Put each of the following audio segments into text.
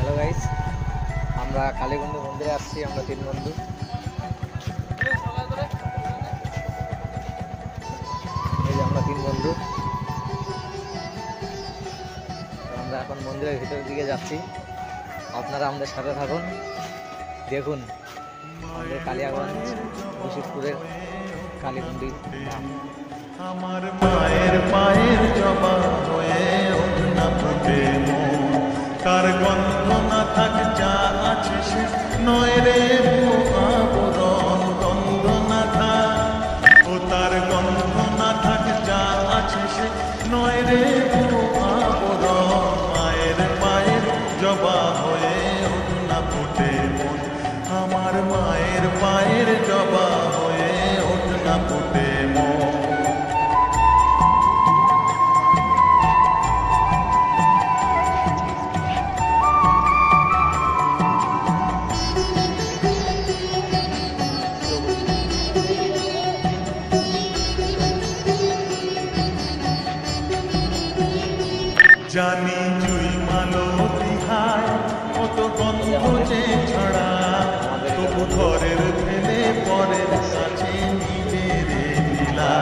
Hello guys, আমরা কালীগঞ্জ মন্দিরে আসছি। আমরা 3 বন্ধু। এই যে আমরা 3 বন্ধু, আমরা এখন মন্দিরের ভিতরের দিকে যাচ্ছি। আপনারা আমাদের সাথে থাকুন, দেখুন আমাদের কালিয়াগঞ্জ মুর্শিদপুরের কালী মন্দির। আমার মায়ের পায়ের জবা হয়ে ওঠনা ফুটে মন, তার গন্ধ না থাক যা আছে সে নয় রে আবরণ, গন্ধ না থাক ও তার গন্ধ না থাক যা আছে সে নয় রে আবরণ। মায়ের পায়ের জবা হয়ে ওঠনা ফুটে মন, আমার মায়ের পায়ের জবা হয়ে ওঠনা ফুটে মন। জানি জুই মালতী হায় কত গন্ধ যে ছড়া, তবু ঘরের ফেলে পরের কাছে নিজের মিলা।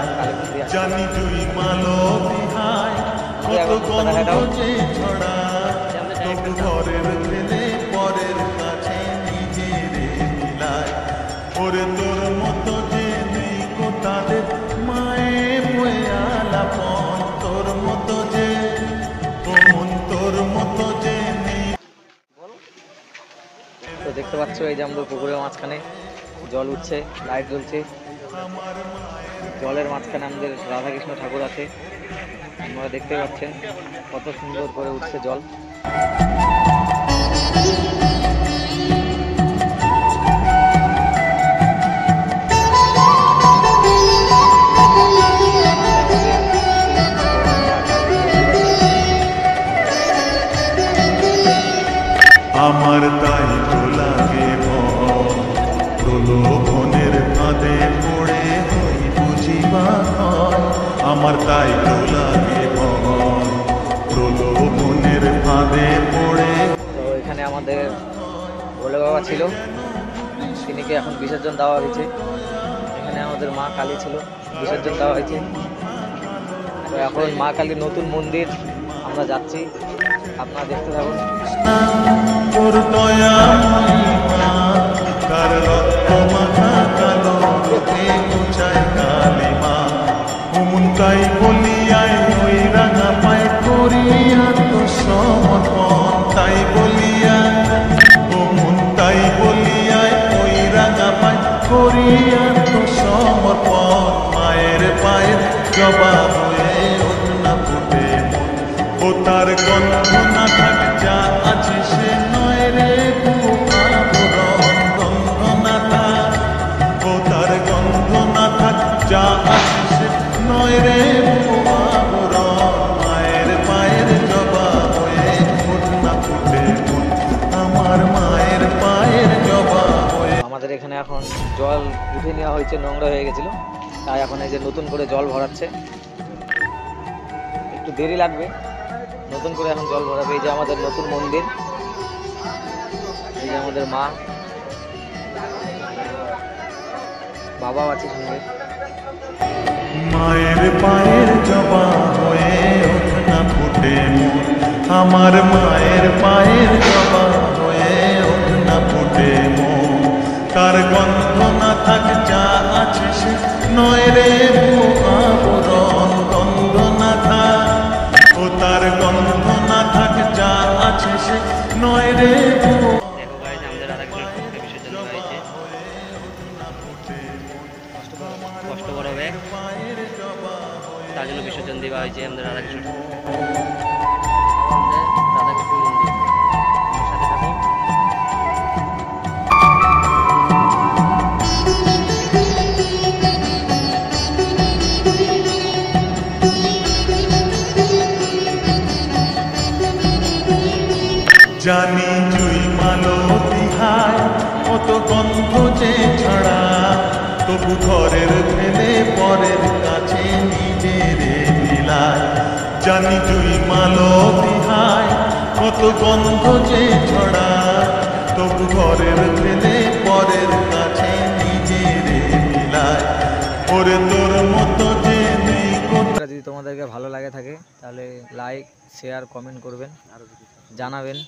জানি জুই মালতী হায় কত গন্ধ যে ছড়া, তবু ঘরের ফেলে পরের কাছে নিজের মিলায়। ওরে তোর মতো যে নেই গো তাদের মায়ে বয়ে আলাপন, তোর মতো যে তো দেখতে পাচ্ছ, এই যে আমরা পুকুরের মাঝখানে জল উঠছে, লাইট জ্বলছে। জলের মাঝখানে আমাদের রাধাকৃষ্ণ ঠাকুর আছে। আপনারা দেখতে পাচ্ছেন কত সুন্দর করে উঠছে জল। আমার তাই তো লাগে প্রলোভনের ফাঁদে পড়ে হই বুঝিবা হয়। আমার তাই তো লাগে প্রলোভনের ফাঁদে পড়ে। তো এখানে আমাদের ভোলে বাবা ছিল, তিনিকে এখন বিসর্জন দেওয়া হয়েছে। এখানে আমাদের মা কালী ছিল, বিসর্জন দেওয়া হয়েছে। তো এখন মা কালীর নতুন মন্দির আমরা যাচ্ছি, আপনারা দেখতে থাকুন। তোর দয়া কার রক্ত মাখা কালো রূপে মুছায় কালিমা, হুমুন তাই বলিয়ায় ওই রাঙা পায় করিয়া তো সমর্পণ। তাই বলিয়া হুমুন তাই বলিয়ায় ওই রাঙা পায় করিয়া তো সমর্পণ। মায়ের পায়ের জবা হয়ে ওঠনা ফুটে মন, ও তার গন্ধ না থাক যা আছে সে নয় রে আবরণ, গন্ধ না থাক ও তার গন্ধ না থাক যা আছে সে নয় রে আবরণ। মায়ের পায়ের জবা হয়ে ওঠনা ফুটে মন, আমার মায়ের পায়ের জবা হয়ে। আমাদের এখানে এখন জল উঠে নেওয়া হয়েছে, নোংরা হয়ে গেছিল, তাই এখন এই যে নতুন করে জল ভরাচ্ছে। একটু দেরি লাগবে, নতুন করে এখন জল ভরাবে। এই যে আমাদের নতুন মন্দির, এই যে আমাদের মা বাবাও আছে সঙ্গে। মায়ের পায়ের জবা হয়ে ওঠনা ফুটে মন, আমার মায়ের পায়ের জবা হয়ে ওঠনা ফুটে মন। তার গন্ধ না থাক যা আছে সে নয় রে আবরণ, গন্ধ না থাক ও তার গন্ধ না থাক যা আছে সে নয় রে। দেখো গাইস, আমাদের রাধাকৃষ্ণ বিসর্জন দেওয়া হয়েছে। কষ্ট করবে, তার জন্য বিসর্জন দেওয়া হয়েছে আমাদের রাধাকৃষ্ণ রাধাকৃষ্ণ মন্দির। সাথে থাকুন। জানি জুই মালতী হায় কত গন্ধ যে ছড়া, তবু ঘরের ফেলে পরের কাছে নিজের মিলায়। জানি জুই মালো বিহায় কত গন্ধ যে ছড়ায়, তবু ঘরের ছেলে পরের কাছে নিজেরে মিলায়। ওরে তোর মতো যে নেই যদি তোমাদেরকে ভালো লাগে থাকে তাহলে লাইক শেয়ার কমেন্ট করবেন, জানাবেন।